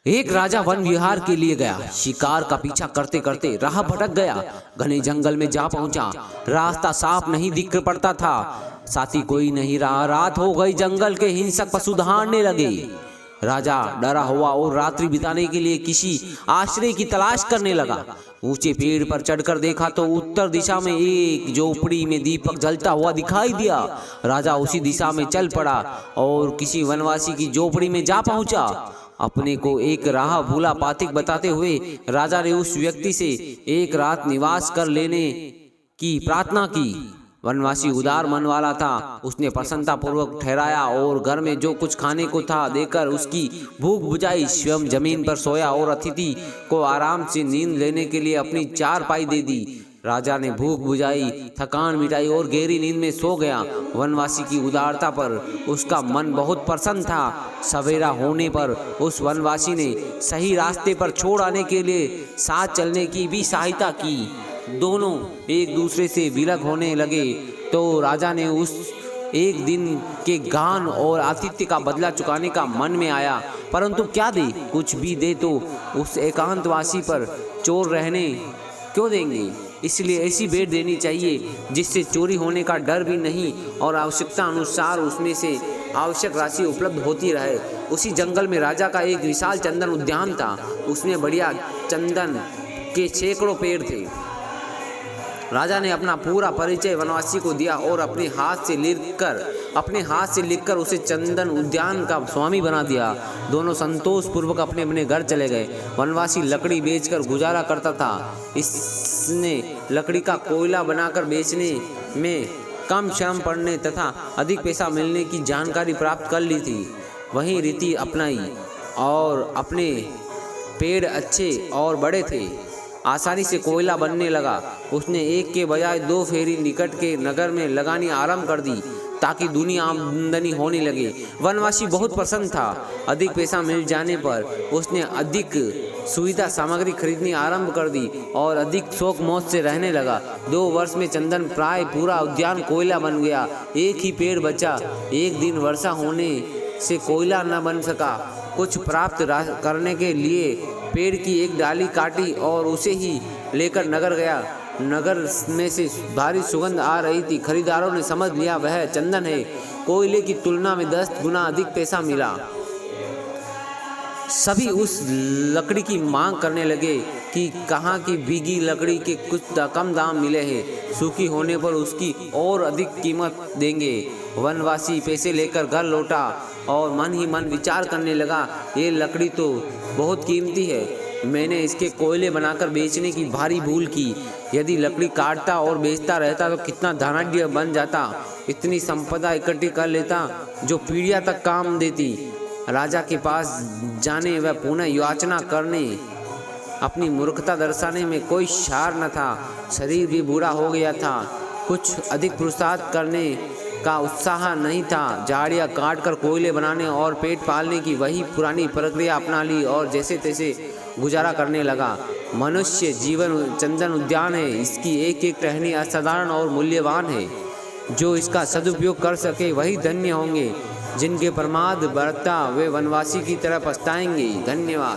एक राजा वन विहार के लिए गया। शिकार का पीछा करते करते राह भटक गया। घने जंगल में जा पहुंचा। रास्ता साफ नहीं दिख पड़ता था, साथी कोई नहीं रहा। रात हो गई। जंगल के हिंसक पशु दहाड़ने लगे। राजा डरा हुआ और रात्रि बिताने के लिए किसी आश्रय की तलाश करने लगा। ऊंचे पेड़ पर चढ़कर देखा तो उत्तर दिशा में एक झोपड़ी में दीपक जलता हुआ दिखाई दिया। राजा उसी दिशा में चल पड़ा और किसी वनवासी की झोपड़ी में जा पहुंचा। अपने को एक राह भूला पातिक बताते हुए राजा ने उस व्यक्ति से एक रात निवास कर लेने की प्रार्थना की। वनवासी उदार मन वाला था। उसने प्रसन्नता पूर्वक ठहराया और घर में जो कुछ खाने को था देकर उसकी भूख बुझाई। स्वयं जमीन पर सोया और अतिथि को आराम से नींद लेने के लिए अपनी चारपाई दे दी। राजा ने भूख बुझाई, थकान मिटाई और गहरी नींद में सो गया। वनवासी की उदारता पर उसका मन बहुत प्रसन्न था। सवेरा होने पर उस वनवासी ने सही रास्ते पर छोड़ आने के लिए साथ चलने की भी सहायता की। दोनों एक दूसरे से विलग होने लगे तो राजा ने उस एक दिन के गान और आतिथ्य का बदला चुकाने का मन में आया, परंतु क्या दे? कुछ भी दे तो उस एकांतवासी पर चोर रहने क्यों देंगे? इसलिए ऐसी भेंट देनी चाहिए जिससे चोरी होने का डर भी नहीं और आवश्यकता अनुसार उसमें से आवश्यक राशि उपलब्ध होती रहे। उसी जंगल में राजा का एक विशाल चंदन उद्यान था। उसमें बढ़िया चंदन के सैकड़ों पेड़ थे। राजा ने अपना पूरा परिचय वनवासी को दिया और अपने हाथ से लिखकर उसे चंदन उद्यान का स्वामी बना दिया। दोनों संतोष पूर्वक अपने अपने घर चले गए। वनवासी लकड़ी बेचकर गुजारा करता था। इसने लकड़ी का कोयला बनाकर बेचने में कम श्रम पड़ने तथा अधिक पैसा मिलने की जानकारी प्राप्त कर ली थी। वही रीति अपनाई और अपने पेड़ अच्छे और बड़े थे। आसानी से कोयला बनने लगा। उसने एक के बजाय दो फेरी निकट के नगर में लगानी आरंभ कर दी ताकि दुनिया आमदनी होने लगे। वनवासी बहुत प्रसन्न था। अधिक पैसा मिल जाने पर उसने अधिक सुविधा सामग्री खरीदनी आरंभ कर दी और अधिक शौक मौज से रहने लगा। 2 वर्ष में चंदन प्राय पूरा उद्यान कोयला बन गया। एक ही पेड़ बचा। एक दिन वर्षा होने से कोयला न बन सका। कुछ प्राप्त करने के लिए पेड़ की एक डाली काटी और उसे ही लेकर नगर गया। नगर में से भारी सुगंध आ रही थी। खरीदारों ने समझ लिया वह चंदन है। कोयले की तुलना में 10 गुना अधिक पैसा मिला। सभी उस लकड़ी की मांग करने लगे कि कहाँ की भीगी लकड़ी के कुछ कम दाम मिले हैं। सूखी होने पर उसकी और अधिक कीमत देंगे। वनवासी पैसे लेकर घर लौटा और मन ही मन विचार करने लगा, ये लकड़ी तो बहुत कीमती है। मैंने इसके कोयले बनाकर बेचने की भारी भूल की। यदि लकड़ी काटता और बेचता रहता तो कितना धनाढ्य बन जाता। इतनी संपदा इकट्ठी कर लेता जो पीढ़ियां तक काम देती। राजा के पास जाने व पुनः याचना करने, अपनी मूर्खता दर्शाने में कोई सार न था। शरीर भी बूढ़ा हो गया था। कुछ अधिक पुरुषार्थ करने का उत्साह नहीं था। झाड़ियाँ काट कर कोयले बनाने और पेट पालने की वही पुरानी प्रक्रिया अपना ली और जैसे तैसे गुजारा करने लगा। मनुष्य जीवन चंदन उद्यान है। इसकी एक एक टहनी असाधारण और मूल्यवान है। जो इसका सदुपयोग कर सके वही धन्य होंगे। जिनके प्रमाद बरता वे वनवासी की तरह पछताएंगे। धन्यवाद।